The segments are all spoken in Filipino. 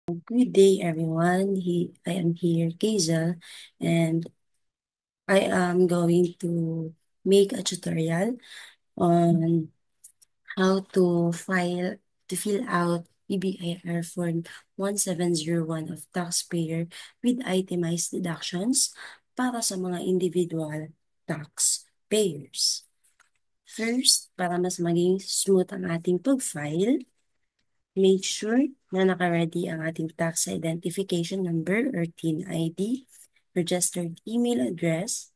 Good day, everyone. I am here, Kazel, and I am going to make a tutorial on how to fill out EBIR Form 1701 of taxpayer with itemized deductions para sa mga individual taxpayers. First, para mas maging smooth ang ating pag-file, make sure na naka-ready ang ating tax identification number or TIN ID, registered email address,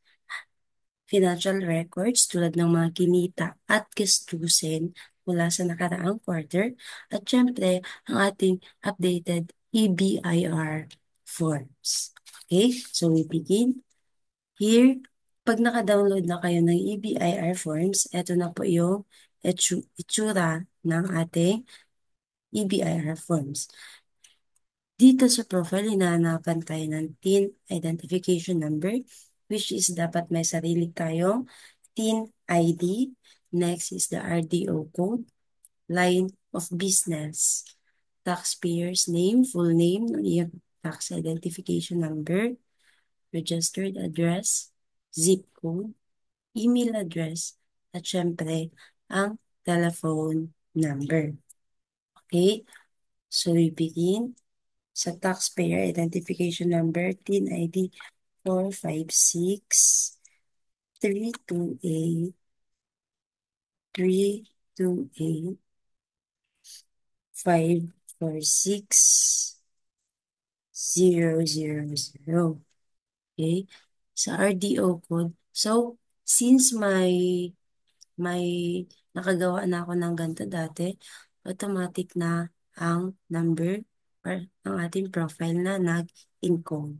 financial records tulad ng mga kinita at gastusin mula sa nakaraang quarter, at syempre, ang ating updated EBIR forms. Okay, so we begin. Here, pag naka-download na kayo ng EBIR forms, ito na po yung itsura ng ating EBIR forms. Dito sa profile, hinahanapan tayo ng TIN identification number, which is dapat may sarili tayong TIN ID. Next is the RDO code, line of business, taxpayer's name, full name, yung tax identification number, registered address, zip code, email address, at syempre, ang telephone number. Okay, so we begin. Sa taxpayer identification number, TIN ID 456-328-328-540. Okay? Sa RDO code, so since may nakagawa na ako ng ganito dati, automatic na ang number or ang ating profile na nag-encode.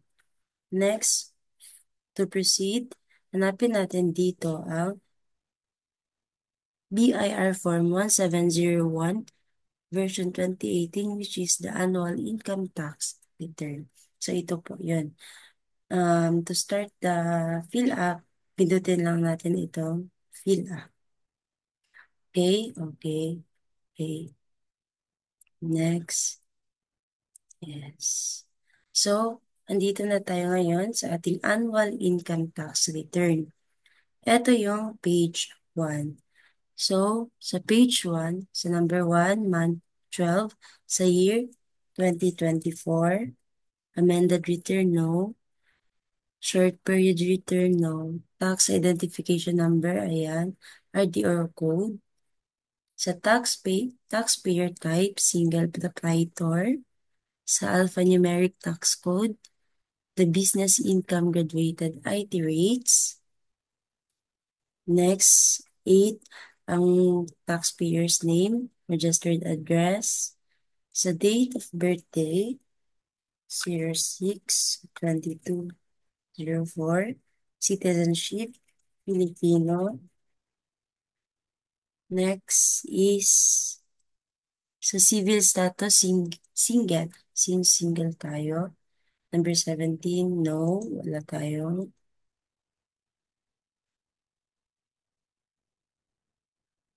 Next, to proceed, hanapin natin dito ang BIR Form 1701 version 2018, which is the annual income tax return. So ito po yun. To start the fill up, pindutin lang natin itong fill up. Okay, okay, okay. Next. Yes. So, andito na tayo ngayon sa ating annual income tax return. Ito yung page 1. So, sa page 1, sa number 1, month 12, sa year 2024, amended return no, short period return no, tax identification number, ayan, RDR code. Sa taxpayer type, single proprietor. Sa alphanumeric tax code, the business income graduated IT rates. Next, 8, ang taxpayer's name, registered address. Sa date of birthday, 06/22/04. Citizenship, Filipino. Next is sa civil status, single. Since single tayo. Number 17, no, wala tayong.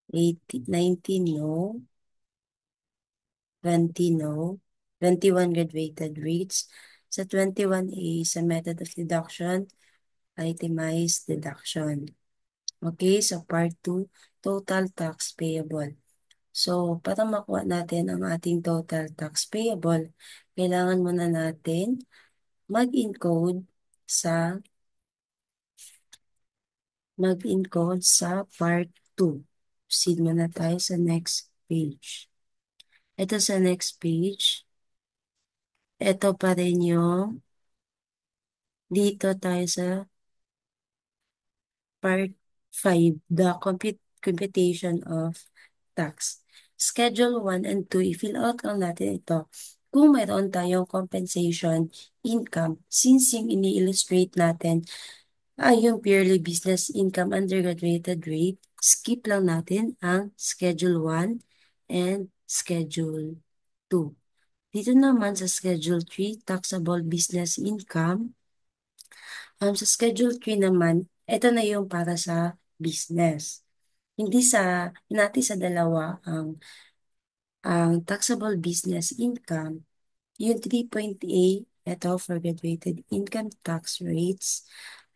19, no. 20, no. 21, graduated rates. Sa 21A, sa method of deduction, itemized deduction. Okay, so part 2, total tax payable. So, para makuha natin ang ating total tax payable, kailangan muna natin mag-encode sa part 2. Proceed muna tayo sa next page. Ito sa next page. Ito pa rin yung dito tayo sa part 5, the computation of tax. Schedule 1 and 2, i-fill out lang natin ito. Kung mayroon tayong compensation income, since yung ini-illustrate natin ay yung purely business income undergraduated rate, skip lang natin ang Schedule 1 and Schedule 2. Dito naman sa Schedule 3, taxable business income. Sa Schedule 3 naman, ito na yung para sa business. Hindi sa dalawa ang taxable business income Yung 3.8, ito for graduated income tax rates,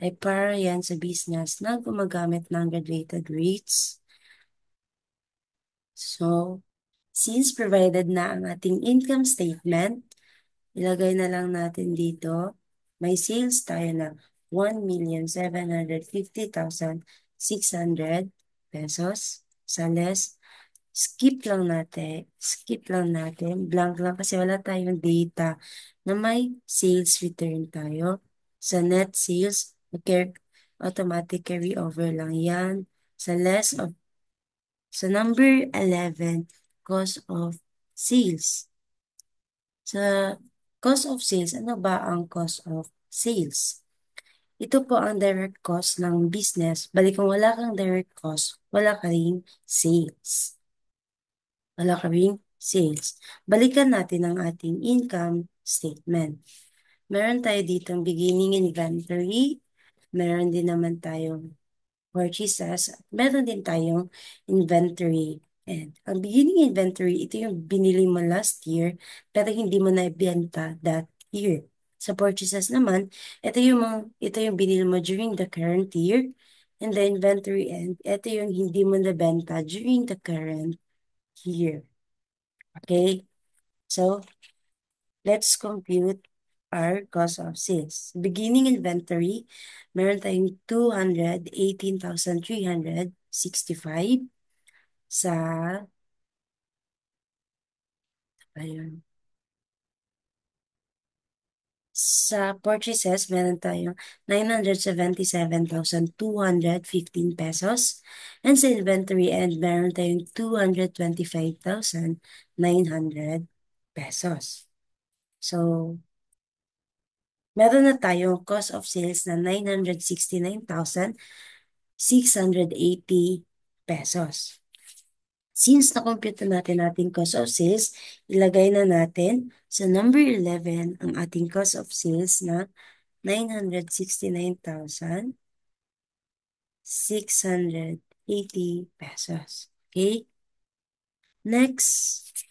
ay para yan sa business na gumagamit ng graduated rates. So, since provided na ang ating income statement, ilagay na lang natin dito, may sales tayo na 1,750,600 pesos. Sa less, skip lang natin, blank lang kasi wala tayong data na may sales return tayo. Sa net sales, automatic carry over lang yan. Sa less of, sa number 11, cost of sales. Sa cost of sales, ano ba ang cost of sales? Ito po ang direct cost ng business. Bali kung wala kang direct cost, wala ka ring sales. Wala ka ring sales. Balikan natin ang ating income statement. Meron tayo ditong beginning inventory. Meron din naman tayong purchases. Meron din tayong inventory. And ang beginning inventory, ito yung binili mo last year, pero hindi mo na ibenta that year. Sa purchases naman, ito yung binili mo during the current year. And the inventory end, ito yung hindi mo nabenta during the current year. Okay? So, let's compute our cost of sales. Beginning inventory, meron tayong 218,365 sa, ayun, sa purchases, meron tayong 977,215 pesos. And sa inventory end, meron tayong 225,900 pesos. So, meron na tayong cost of sales na 969,680 pesos. Since na-compute na natin ating cost of sales, ilagay na natin sa number 11 ang ating cost of sales na 969,680 pesos. Okay? Next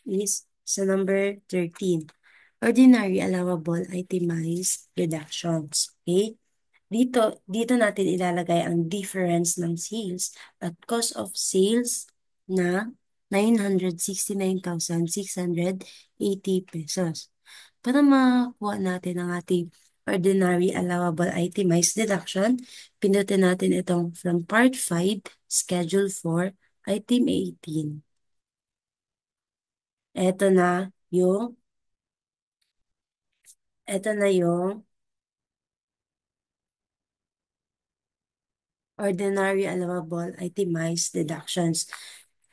is sa number 13. Ordinary allowable itemized reductions. Okay? Dito natin ilalagay ang difference ng sales at cost of sales na 969,680 pesos. Para makuha natin ang ating ordinary allowable itemized deduction, pindutin natin itong from Part 5, Schedule 4, Item 18. Yung, ito na yung ordinary allowable itemized deductions.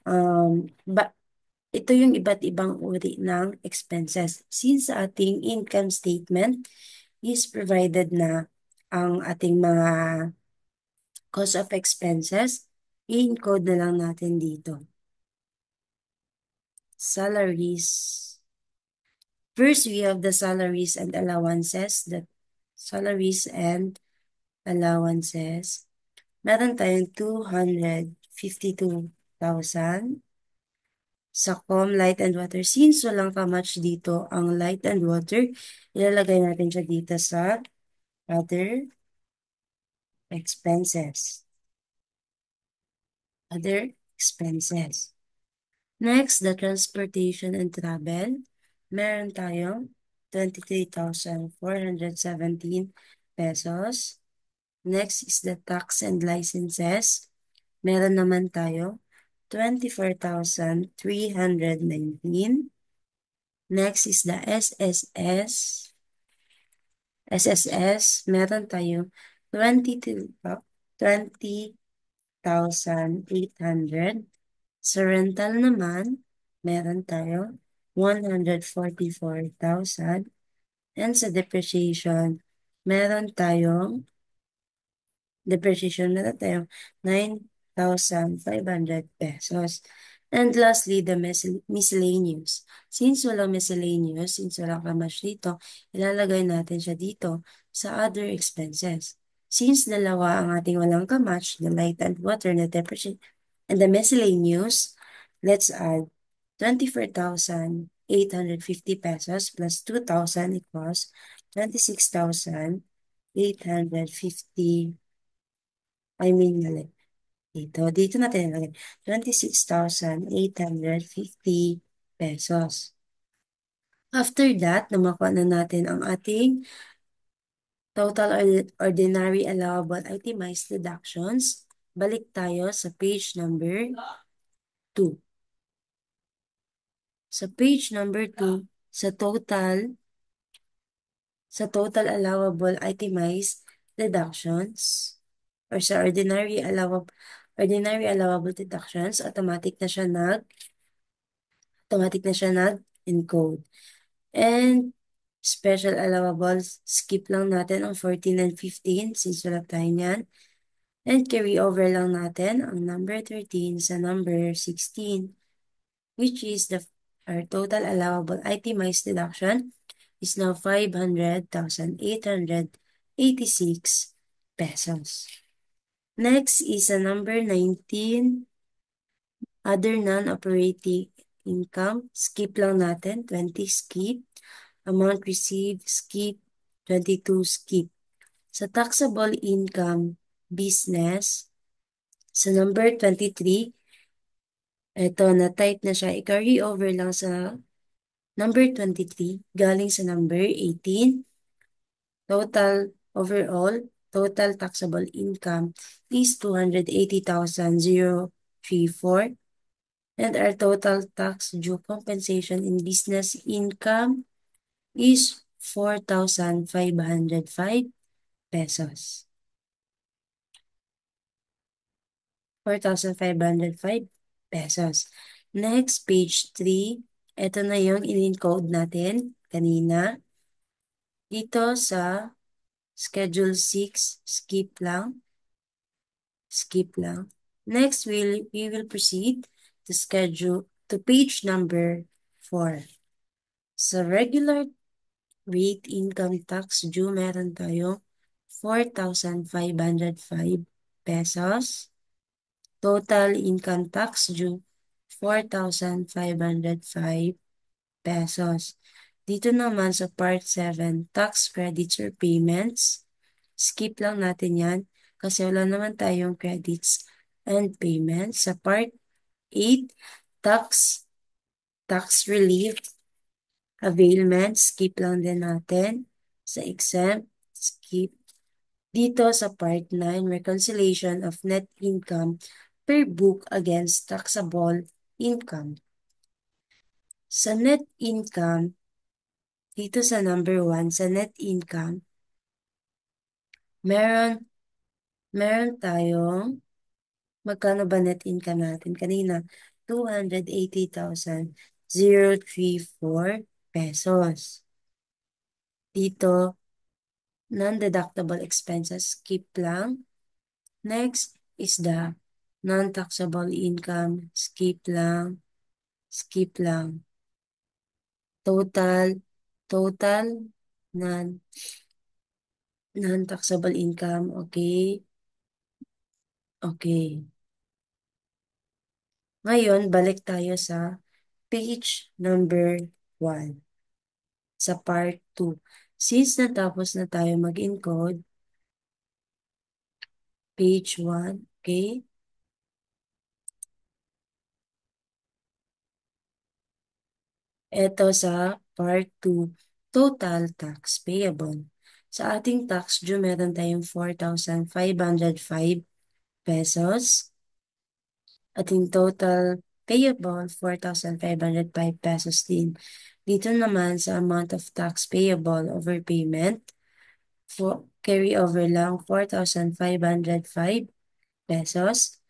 Ito yung iba't ibang uri ng expenses. Since ating income statement is provided na ang ating mga cost of expenses, i-encode na lang natin dito. Salaries. First, we have the salaries and allowances. The salaries and allowances. Meron tayong 252,000. Sa light and water. Since walang ka-match dito ang light and water, ilalagay natin siya dito sa other expenses. Other expenses. Next, the transportation and travel. Meron tayong 23,417 pesos. Next is the tax and licenses. Meron naman tayo 24,319. Next is the SSS. SSS, meron tayong 20,800. Sa rental naman, meron tayong 144,000. And sa depreciation, meron tayong meron tayong 9,500 pesos. And lastly, the miscellaneous. Since walang miscellaneous, since walang kamash dito, ilalagay natin siya dito sa other expenses. Since dalawa ang ating walang kamatch, the light and water, the depreciation, and the miscellaneous, let's add 24,800 26,850 pesos plus 2,000 equals 26,850. Mali. Dito natin ilagay. 26,850 pesos. After that, namakuha na natin ang ating total ordinary allowable itemized deductions. Balik tayo sa page number 2. Sa page number 2, sa total allowable itemized deductions or sa ordinary allowable deductions, automatic na siya nag-encode. And special allowables, skip lang natin ang 14 and 15 since wala tayo niyan. And carry over lang natin ang number 13 sa number 16, which is our total allowable itemized deduction is now 500,886 pesos. Next is a number 19, other non-operating income. Skip lang natin, 20 skip. Amount received, skip. 22 skip. Sa taxable income business, sa number 23, eto na-type na siya. I-carry over lang sa number 23, galing sa number 18. Total taxable income is 280,034. And our total tax due compensation in business income is 4,505 pesos. 4,505 pesos. Next, page 3. Ito na yung in-encode natin kanina. Dito sa Schedule 6, skip lang. Next, we will proceed to page number 4. Sa regular rate income tax due, meron tayo 4,505 pesos. Total income tax due, 4,505 pesos. Dito naman sa part 7, tax credits or payments, skip lang natin yan kasi wala naman tayong credits and payments. Sa part 8, tax relief availment, skip lang din natin. Sa exempt, skip. Dito sa part 9, reconciliation of net income per book against taxable income. Sa net income, dito sa number 1, sa net income, meron tayong, magkano ba net income natin? Kanina, 280,034 pesos. Dito, non-deductible expenses, skip lang. Next is the non-taxable income, skip lang. Total non-taxable income, okay. Ngayon, balik tayo sa page number 1, sa part 2. Since natapos na tayo mag-encode, page 1, okay? Ito sa part 2, total tax payable. Sa ating tax due, meron tayong 4,505 pesos. Ating total payable, 4,505 pesos din. Dito naman sa amount of tax payable over payment, carry over lang 4,505 pesos.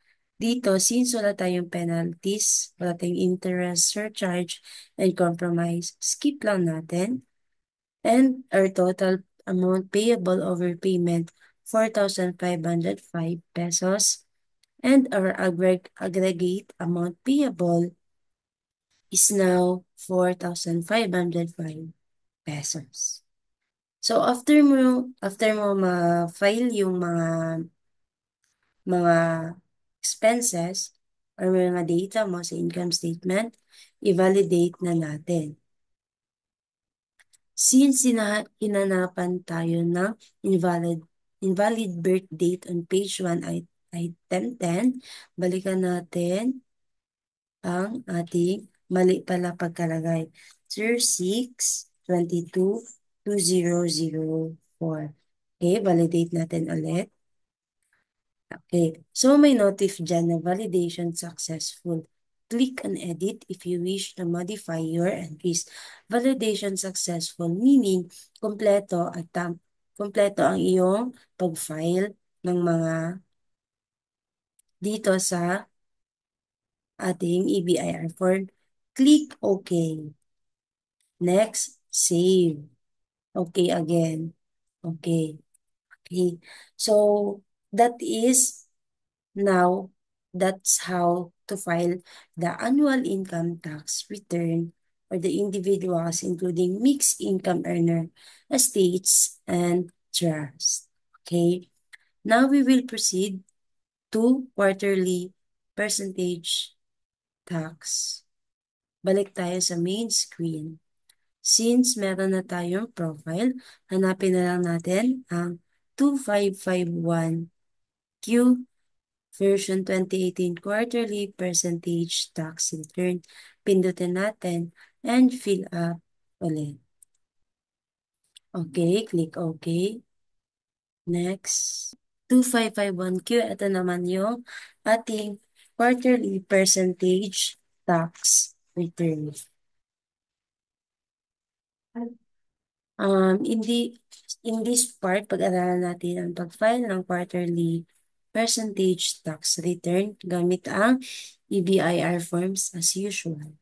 Dito, since wala tayong penalties, wala tayong interest, surcharge, and compromise, skip lang natin. And our total amount payable over payment, 4,505 pesos. And our aggregate amount payable is now 4,505 pesos. So, after mo ma-file yung mga expenses or mga data mo sa income statement, i-validate na natin. Since hinanapan tayo ng invalid birth date on page 1 item 10, balikan natin ang ating mali pala pagkalagay. 06-22-2004. Okay, validate natin ulit. Okay, so may notif dyan na validation successful. Click on edit if you wish to modify your entries. Validation successful meaning kompleto at kompleto ang iyong pag-file ng mga dito sa ating EBIR form. Click OK. Next, save. Okay again. Okay. Okay. So, that is now, that's how to file the annual income tax return for the individuals, including mixed income earner, estates, and trust. Okay. Now we will proceed to quarterly percentage tax. Balik tayo sa main screen. Since meron na tayong profile, hanapin na lang natin ang 2551Q version 2018 quarterly percentage tax return. Pindutin natin and fill up ulit. Okay, click OK. Next. 2551Q, ito naman yung ating quarterly percentage tax return. In this part, pag-aralan natin ang pag-file ng quarterly percentage tax return gamit ang EBIR forms as usual.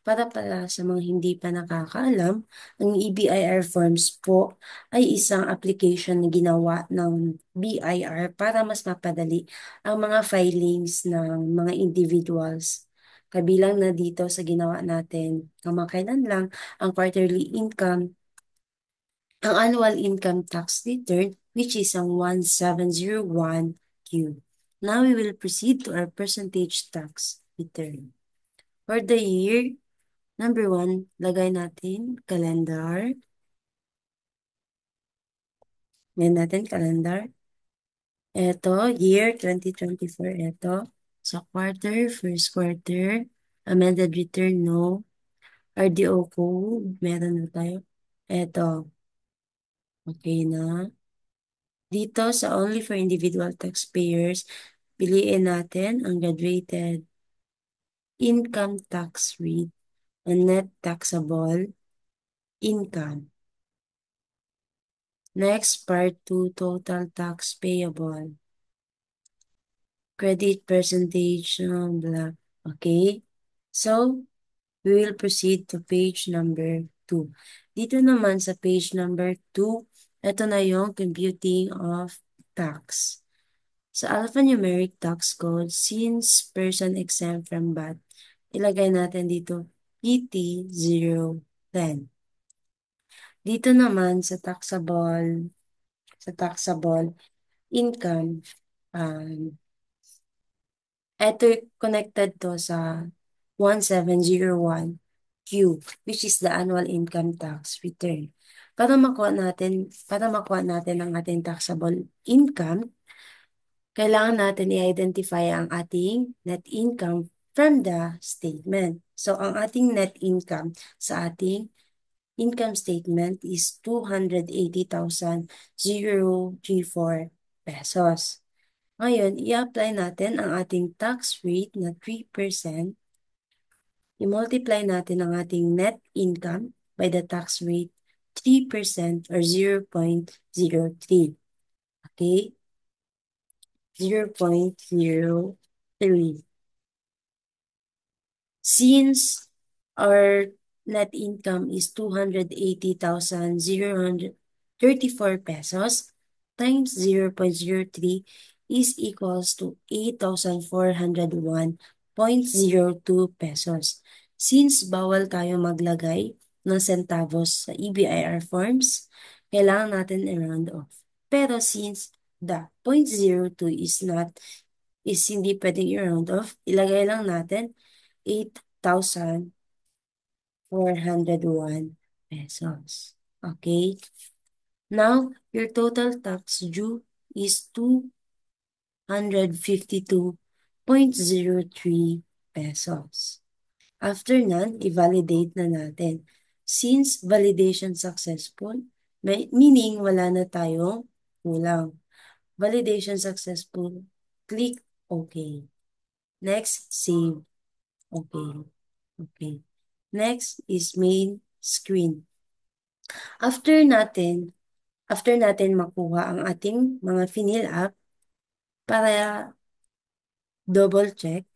Para sa mga hindi pa nakakaalam, ang EBIR forms po ay isang application na ginawa ng BIR para mas mapadali ang mga filings ng mga individuals. Kabilang na dito sa ginawa natin kamakailan lang ang quarterly income, ang annual income tax return, which is ang 1701Q. Now we will proceed to our percentage tax return. For the year, number 1, lagay natin calendar. Ngayon natin calendar. Ito, year 2024. Ito, sa quarter, first quarter, amended return, no. RDO code, meron na tayo. Ito, okay na. Dito sa only for individual taxpayers, piliin natin ang graduated income tax rate and net taxable income. Next, part 2, total tax payable. Credit percentage, blah. Okay? So, we will proceed to page number 2. Dito naman sa page number 2, ito na yung computing of tax. Sa alphanumeric tax code, since person exempt from VAT, ilagay natin dito PT 010. Dito naman sa taxable income, ito connected to sa 1701Q, which is the annual income tax return. Para makuha natin ang ating taxable income, kailangan natin i-identify ang ating net income from the statement. So, ang ating net income sa ating income statement is 280,034 pesos. Ngayon, i-apply natin ang ating tax rate na 3%. I-multiply natin ang ating net income by the tax rate 3% or 0.03. Okay? 0.03. Since our net income is 280,034 pesos times 0.03 is equals to 8,401.02 pesos. Since bawal tayo maglagay ng centavos sa EBIR forms, kailangan natin i-round off. Pero since the 0.02 is hindi pwedeng i-round off, ilagay lang natin 8,401 pesos. Okay? Now, your total tax due is 252.03 pesos. After nun, i-validate na natin. Since validation successful, meaning wala na tayong kulang. Validation successful, click OK. Next, save. Okay. Okay. Next is main screen. After natin, after natin makuha ang ating mga fill up, para double check,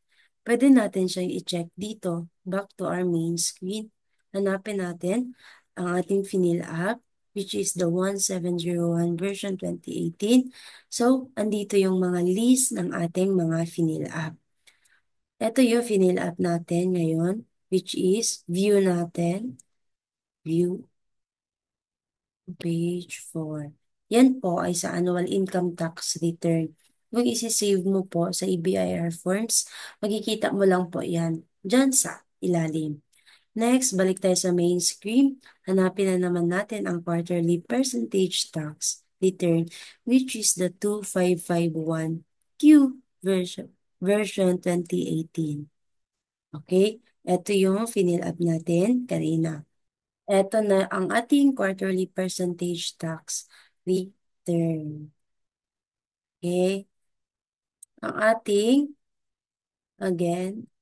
pwede natin siyang i-check dito, back to our main screen. Hanapin natin ang ating fill up, which is the 1701 version 2018. So, andito yung mga list ng ating mga fill up. Ito yung fill up natin ngayon, which is view natin, view, page 4. Yan po ay sa annual income tax return. Kung isi-save mo po sa EBIR forms, makikita mo lang po yan dyan sa ilalim. Next, balik tayo sa main screen. Hanapin na naman natin ang quarterly percentage tax return, which is the 2551Q version 2018. Okay? Ito yung fill up natin kanina. Ito na ang ating quarterly percentage tax return. Okay? Ang ating, again,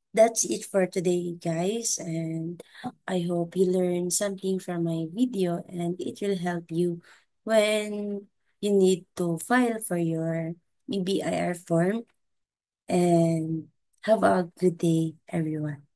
that's it for today, guys. And I hope you learned something from my video and it will help you when you need to file for your EBIR form. And have a good day, everyone.